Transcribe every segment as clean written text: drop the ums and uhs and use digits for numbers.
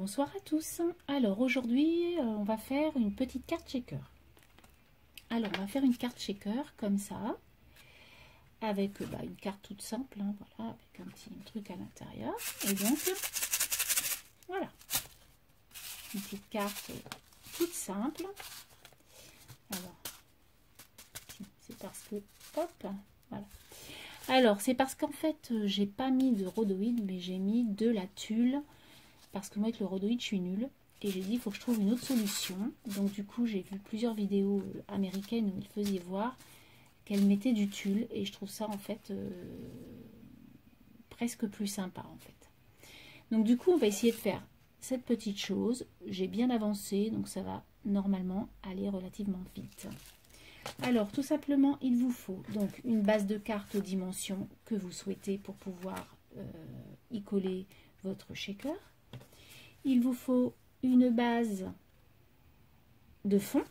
Bonsoir à tous. Alors aujourd'hui on va faire une petite carte shaker. Alors on va faire une carte shaker comme ça, avec une carte toute simple, hein, voilà, avec un petit truc à l'intérieur. Et donc voilà, une petite carte toute simple. Alors c'est parce que hop, voilà. Alors c'est parce qu'en fait j'ai pas mis de rhodoïde, mais j'ai mis de la tulle. Parce que moi avec le rhodoïde je suis nulle. Et j'ai dit il faut que je trouve une autre solution. Donc du coup j'ai vu plusieurs vidéos américaines où ils faisaient voir qu'elles mettaient du tulle. Et je trouve ça en fait presque plus sympa en fait. Donc du coup on va essayer de faire cette petite chose. J'ai bien avancé donc ça va normalement aller relativement vite. Alors tout simplement il vous faut donc une base de carte aux dimensions que vous souhaitez pour pouvoir y coller votre shaker. Il vous faut une base de fond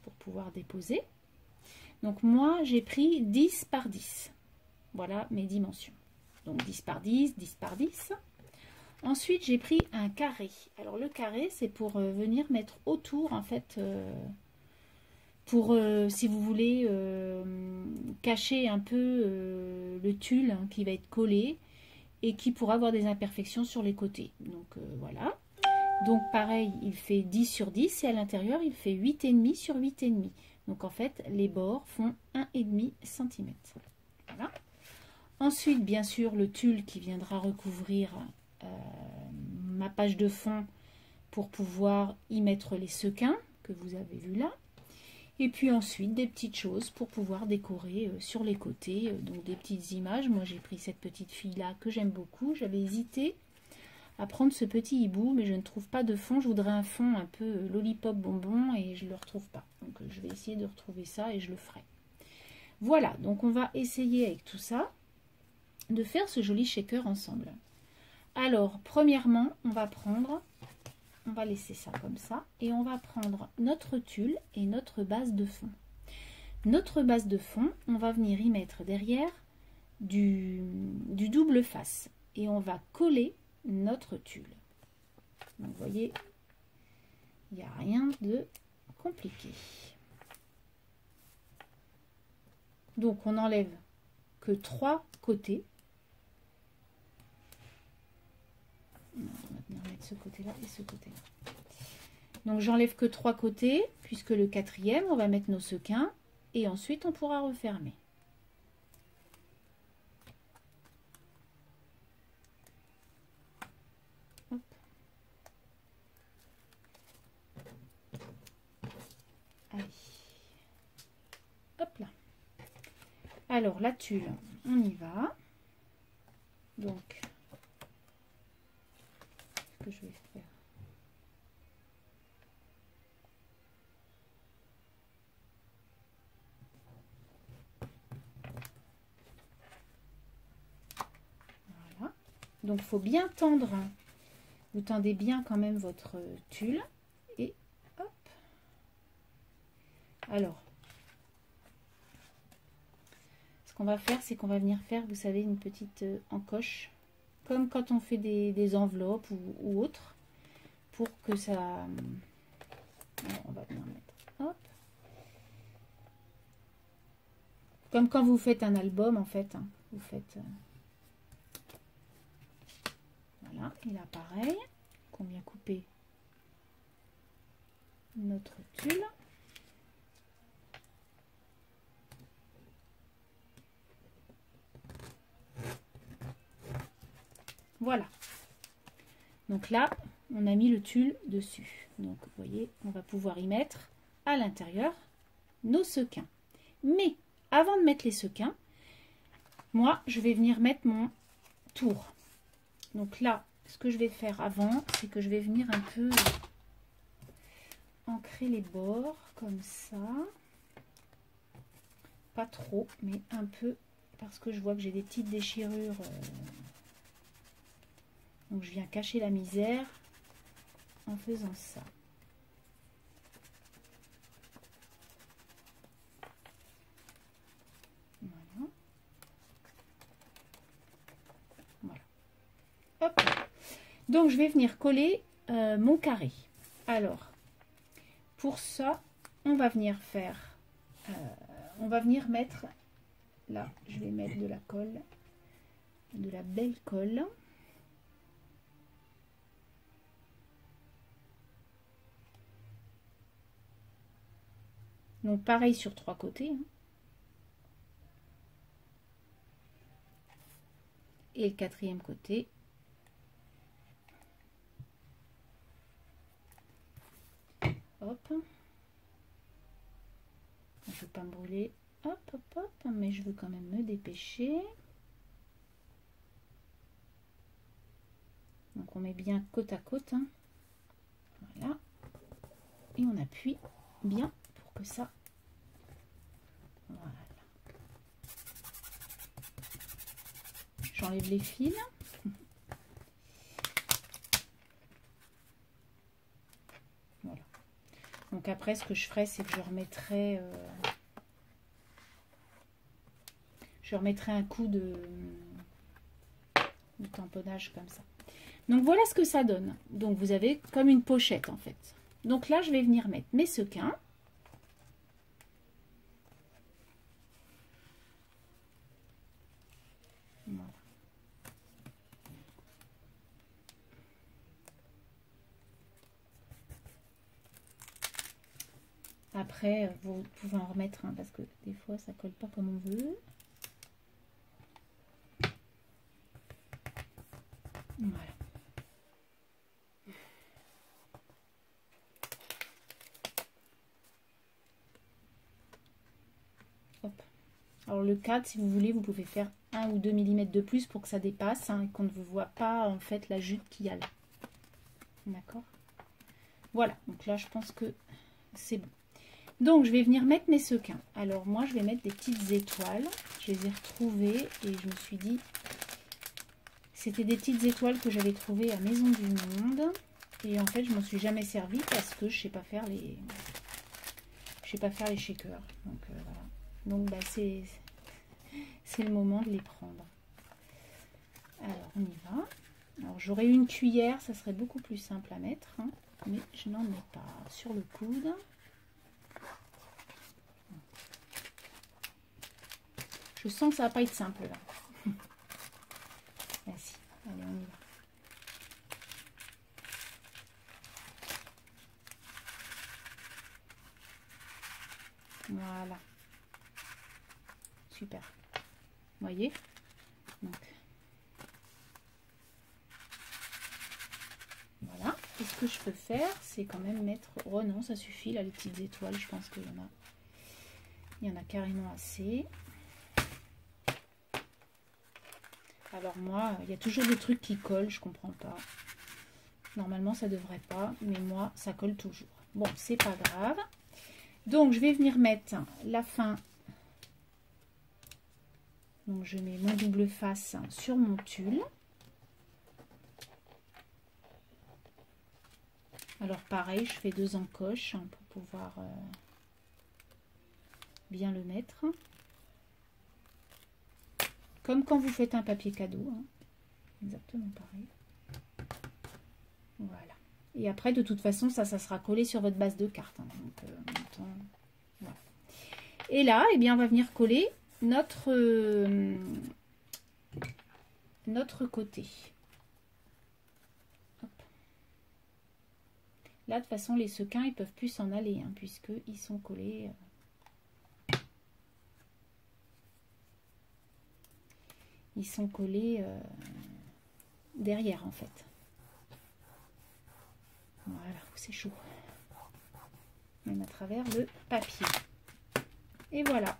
pour pouvoir déposer. Donc moi j'ai pris 10 par 10. Voilà mes dimensions. Donc 10 par 10, 10 par 10. Ensuite j'ai pris un carré. Alors le carré c'est pour venir mettre autour en fait, pour si vous voulez cacher un peu le tulle hein, qui va être collé et qui pourra avoir des imperfections sur les côtés. Donc voilà. Donc pareil, il fait 10 sur 10 et à l'intérieur, il fait 8,5 sur 8,5. Donc en fait, les bords font 1,5 cm. Voilà. Ensuite, bien sûr, le tulle qui viendra recouvrir ma page de fond pour pouvoir y mettre les sequins que vous avez vus là. Et puis ensuite, des petites choses pour pouvoir décorer sur les côtés. Donc des petites images. Moi, j'ai pris cette petite fille-là que j'aime beaucoup. J'avais hésité à prendre ce petit hibou, mais je ne trouve pas de fond. Je voudrais un fond un peu lollipop bonbon et je ne le retrouve pas. Donc je vais essayer de retrouver ça et je le ferai. Voilà, donc on va essayer avec tout ça de faire ce joli shaker ensemble. Alors, premièrement, on va laisser ça comme ça et on va prendre notre tulle et notre base de fond. Notre base de fond, on va venir y mettre derrière du double face et on va coller notre tulle. Donc vous voyez, il n'y a rien de compliqué. Donc on n'enlève que 3 côtés. On va venir mettre ce côté là et ce côté là. Donc j'enlève que 3 côtés puisque le 4e on va mettre nos sequins et ensuite on pourra refermer. Allez. Hop là. Alors la tulle, on y va. Donc, ce que je vais faire. Voilà. Donc il faut bien tendre. Vous tendez bien quand même votre tulle. Et hop. Alors, ce qu'on va faire, c'est qu'on va venir faire, vous savez, une petite encoche, comme quand on fait des enveloppes ou autres, pour que ça... Alors, on va venir mettre, hop. Comme quand vous faites un album, en fait, hein, vous faites... Voilà, et là, pareil, qu'on vient couper notre tulle. Voilà. Donc là, on a mis le tulle dessus. Donc, vous voyez, on va pouvoir y mettre à l'intérieur nos sequins. Mais, avant de mettre les sequins, moi, je vais venir mettre mon tour. Donc là, ce que je vais faire avant, c'est que je vais venir un peu ancrer les bords, comme ça. Pas trop, mais un peu, parce que je vois que j'ai des petites déchirures. Donc je viens cacher la misère en faisant ça. Voilà. Voilà. Hop. Donc je vais venir coller mon carré. Alors, pour ça, on va venir faire, on va venir mettre, là, je vais mettre de la colle, de la belle colle. Donc pareil sur 3 côtés. Hein. Et le 4e côté. Hop. Je ne veux pas me brûler. Hop, hop, hop. Mais je veux quand même me dépêcher. Donc on met bien côte à côte. Hein. Voilà. Et on appuie bien pour que ça... Voilà. J'enlève les fils. Voilà. Donc après, ce que je ferai, c'est que je remettrai un coup de tamponnage comme ça. Donc voilà ce que ça donne. Donc vous avez comme une pochette en fait. Donc là, je vais venir mettre mes sequins. Voilà. Après, vous pouvez en remettre un parce que des fois, ça colle pas comme on veut. Voilà. Hop. Alors le cadre, si vous voulez, vous pouvez faire 1 ou 2 mm de plus pour que ça dépasse hein, et qu'on ne vous voit pas en fait la jute qu'il y a là. D'accord. Voilà, donc là je pense que c'est bon. Donc je vais venir mettre mes sequins. Alors moi je vais mettre des petites étoiles. Je les ai retrouvées et je me suis dit, c'était des petites étoiles que j'avais trouvées à Maison du Monde. Et en fait je m'en suis jamais servi parce que je sais pas faire les shakers. Donc voilà. Donc bah, c'est le moment de les prendre. Alors on y va. Alors j'aurais une cuillère, ça serait beaucoup plus simple à mettre, hein, mais je n'en ai pas sur le coude. Je sens que ça va pas être simple là. Vas-y, allez on y va. Voilà. Super. Vous voyez? Donc, voilà. Et ce que je peux faire, c'est quand même mettre... Oh non, ça suffit, là, les petites étoiles. Je pense qu'il y en a carrément assez. Alors moi, il y a toujours des trucs qui collent, je comprends pas. Normalement, ça devrait pas, mais moi, ça colle toujours. Bon, c'est pas grave. Donc, je vais venir mettre la fin. Donc, je mets mon double face sur mon tulle. Alors, pareil, je fais 2 encoches pour pouvoir bien le mettre. Comme quand vous faites un papier cadeau. Hein. Exactement pareil. Voilà. Et après, de toute façon, ça sera collé sur votre base de carte. Hein. Donc, en même temps, voilà. Et là, eh bien, on va venir coller notre côté. Hop. Là, de toute façon, les sequins, ils peuvent plus s'en aller, hein, puisqu'ils sont collés. Ils sont collés derrière, en fait. Voilà, c'est chaud. Même à travers le papier. Et voilà.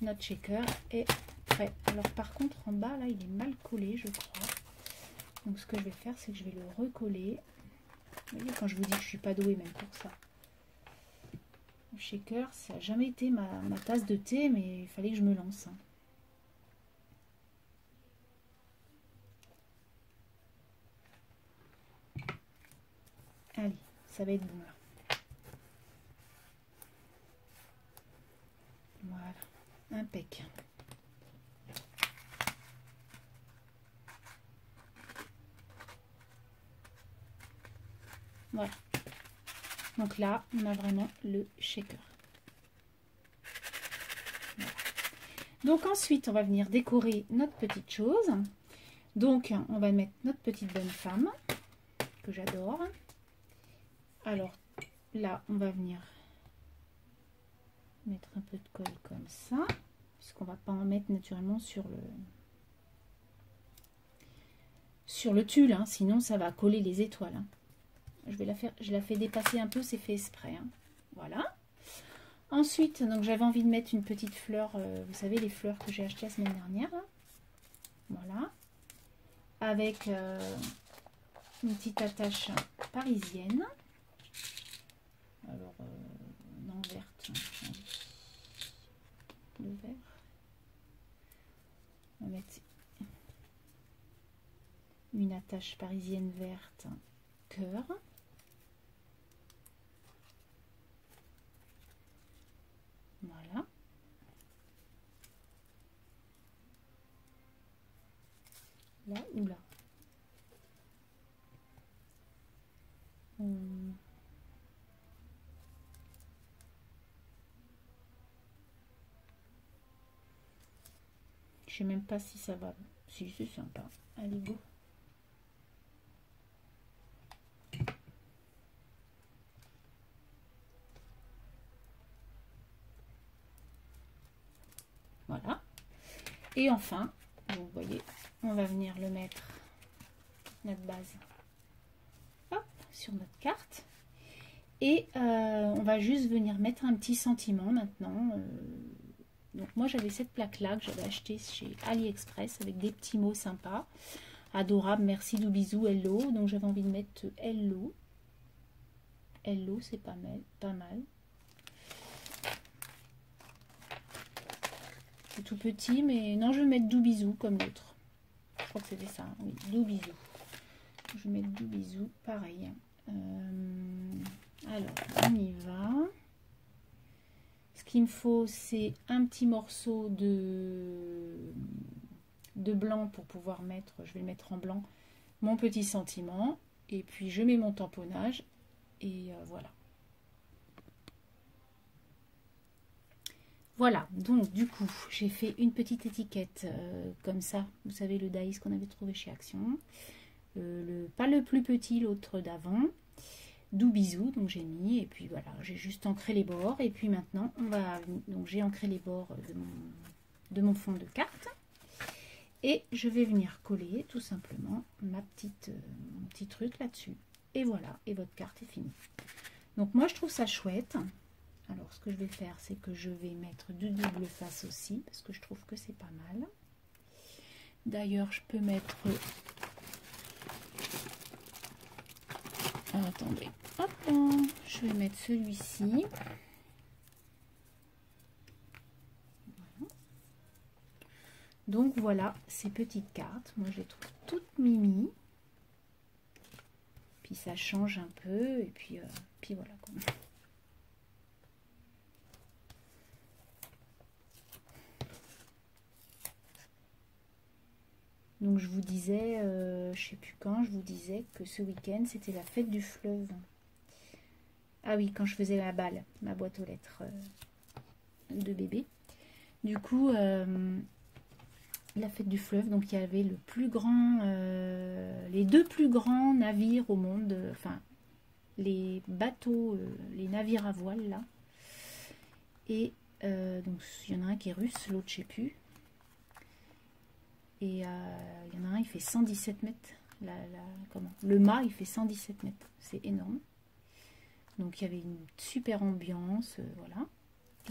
Notre shaker est prêt. Alors par contre, en bas, là, il est mal collé, je crois. Donc ce que je vais faire, c'est que je vais le recoller. Vous voyez, quand je vous dis que je ne suis pas douée même pour ça. Le shaker, ça n'a jamais été ma tasse de thé, mais il fallait que je me lance. Hein. Allez, ça va être bon là. Voilà, impec. Voilà. Donc là, on a vraiment le shaker. Voilà. Donc ensuite, on va venir décorer notre petite chose. Donc, on va mettre notre petite bonne femme, que j'adore. Alors, là, on va venir mettre un peu de colle comme ça, puisqu'on va pas en mettre naturellement sur le tulle, hein, sinon ça va coller les étoiles. Hein. Je la fais dépasser un peu, c'est fait exprès. Hein. Voilà. Ensuite, donc j'avais envie de mettre une petite fleur, vous savez les fleurs que j'ai achetées la semaine dernière. Hein. Voilà. Avec une petite attache parisienne. Alors, non verte. Le vert. On va mettre une attache parisienne verte cœur. Voilà. Là ou là. Je sais même pas si ça va. Si, c'est sympa. Allez, go. Voilà. Et enfin, vous voyez, on va venir le mettre, notre base, hop, sur notre carte. Et on va juste venir mettre un petit sentiment maintenant. Donc moi j'avais cette plaque-là que j'avais achetée chez AliExpress avec des petits mots sympas. Adorable, merci, dou bisous, hello. Donc j'avais envie de mettre hello. Hello, c'est pas mal, pas mal. C'est tout petit, mais non, je vais mettre dou bisous comme l'autre. Je crois que c'était ça, hein. Oui, dou bisous. Je vais mettre dou bisous, pareil. Alors, on y va. Ce qu'il me faut, c'est un petit morceau de blanc pour pouvoir mettre, je vais le mettre en blanc, mon petit sentiment. Et puis, je mets mon tamponnage. Et voilà. Voilà, donc du coup, j'ai fait une petite étiquette comme ça. Vous savez, le Daïs qu'on avait trouvé chez Action. Pas le plus petit, l'autre d'avant. Dou bisous, donc j'ai mis. Et puis voilà, j'ai juste ancré les bords. Et puis maintenant, on va. Donc j'ai ancré les bords de mon fond de carte. Et je vais venir coller tout simplement mon petit truc là-dessus. Et voilà, et votre carte est finie. Donc moi, je trouve ça chouette. Alors, ce que je vais faire, c'est que je vais mettre du double face aussi, parce que je trouve que c'est pas mal. D'ailleurs, je peux mettre... Ah, attendez, hop, je vais mettre celui-ci. Voilà. Donc, voilà ces petites cartes. Moi, je les trouve toutes mimi. Puis, ça change un peu, et puis voilà, quoi. Donc je vous disais, je sais plus quand, je vous disais que ce week-end c'était la fête du fleuve. Ah oui, quand je faisais ma balle, ma boîte aux lettres de bébé. Du coup, la fête du fleuve, donc il y avait le plus grand, les deux plus grands navires au monde, enfin les bateaux, les navires à voile là. Et donc il y en a un qui est russe, l'autre je sais plus. Et il y en a un, il fait 117 mètres. Le mât, il fait 117 mètres. C'est énorme. Donc, il y avait une super ambiance. Voilà.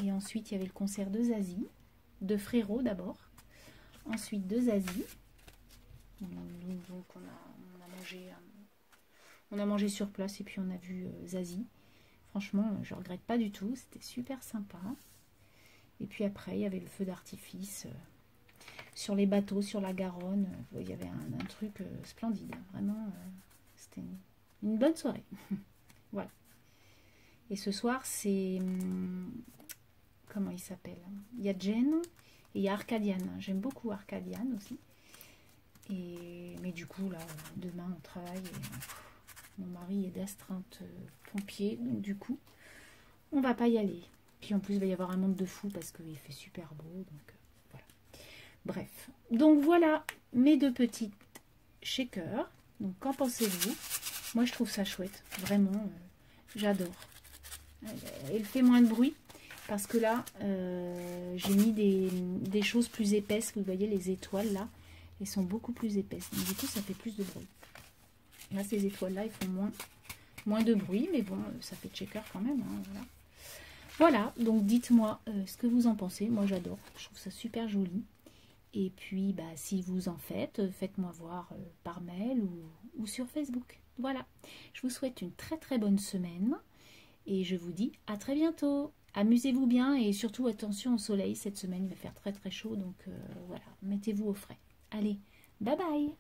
Et ensuite, il y avait le concert de Zazie. De Frérot, d'abord. Ensuite, de Zazie. Donc, on a mangé sur place et puis on a vu Zazie. Franchement, je ne regrette pas du tout. C'était super sympa. Et puis après, il y avait le feu d'artifice... sur les bateaux, sur la Garonne, il y avait un truc splendide. Vraiment, c'était une bonne soirée. Voilà. Et ce soir, c'est... comment il s'appelle? Il y a Jen et il y a Arcadiane. J'aime beaucoup Arcadiane aussi. Mais du coup, là, demain, on travaille. Et, Mon mari est d'astreinte pompier, donc du coup, on va pas y aller. Puis en plus, il va y avoir un monde de fou parce qu'il fait super beau. Donc voilà. Bref. Donc voilà mes deux petites shakers. Donc qu'en pensez-vous? Moi, je trouve ça chouette. Vraiment, j'adore. Elle fait moins de bruit parce que là, j'ai mis des choses plus épaisses. Vous voyez, les étoiles là, elles sont beaucoup plus épaisses. Donc du coup, ça fait plus de bruit. Là, ces étoiles-là, elles font moins de bruit. Mais bon, ça fait shaker quand même. Hein, voilà. Voilà, donc dites-moi ce que vous en pensez. Moi, j'adore. Je trouve ça super joli. Et puis, bah, si vous en faites, faites-moi voir par mail ou sur Facebook. Voilà. Je vous souhaite une très très bonne semaine. Et je vous dis à très bientôt. Amusez-vous bien et surtout attention au soleil. Cette semaine, il va faire très très chaud. Donc voilà, mettez-vous au frais. Allez, bye bye.